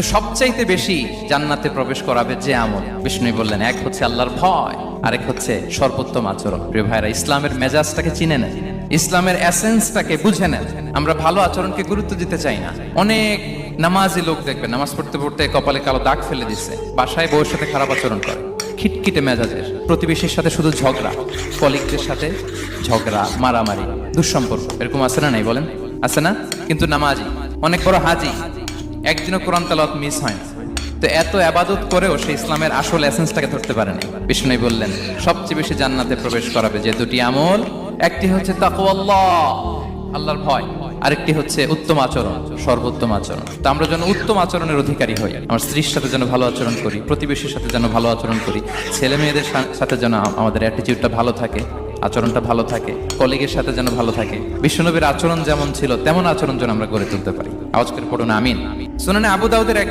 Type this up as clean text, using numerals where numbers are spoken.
সবচাইতে বেশি জান্নাতে প্রবেশ করাবে যে আমল, বিষ্ণু বললেন, এক হচ্ছে আল্লাহর ভয়, আরেক হচ্ছে সর্বোত্তম আচরণ। প্রিয় ভাইরা, ইসলামের মেজাজটাকে চিনে নেন, ইসলামের এসেন্সটাকে বুঝে নেন। আমরা ভালো আচরণকে গুরুত্ব দিতে চাই না। অনেক নামাজি লোক দেখবেন নামাজ পড়তে পড়তে কপালে কালো দাগ ফেলে দিচ্ছে, বাসায় বউয়ের সাথে খারাপ আচরণ করে, খিটখিটে মেজাজের, প্রতিবেশীর সাথে শুধু ঝগড়া, কলিগদের সাথে ঝগড়া, মারামারি, দুঃসম্পর্ক, এরকম আছে না? নাই বলেন, আছে না? কিন্তু নামাজি, অনেক বড় হাজি, একদিনও কোরআন তেলাওয়াত মিস হয় না। তো এত আবাদত করেও সে ইসলামের আসল এসেন্সটাকে ধরতে পারেনি। বিষ্ণু বললেন, সবচেয়ে বেশি জান্নাতে প্রবেশ করাবে যে দুটি আমল, একটি হচ্ছে তাকওয়াল্লাহ, আল্লাহর ভয়, আরেকটি হচ্ছে উত্তম আচরণ, সর্বোত্তম আচরণ। তো আমরা যেন উত্তম আচরণের অধিকারী হই, আমার স্ত্রীর সাথে যেন ভালো আচরণ করি, প্রতিবেশীর সাথে যেন ভালো আচরণ করি, ছেলে মেয়েদের সাথে যেন আমাদের অ্যাটিটিউডটা ভালো থাকে, আচরণটা ভালো থাকে, কলিগের সাথে যেন ভালো থাকে। বিশ্বনবীর আচরণ যেমন ছিল তেমন আচরণ যেন আমরা গড়ে তুলতে পারি। আওয়াজ করে পড়ুন আমিন। সুনানে আবু দাউদের এক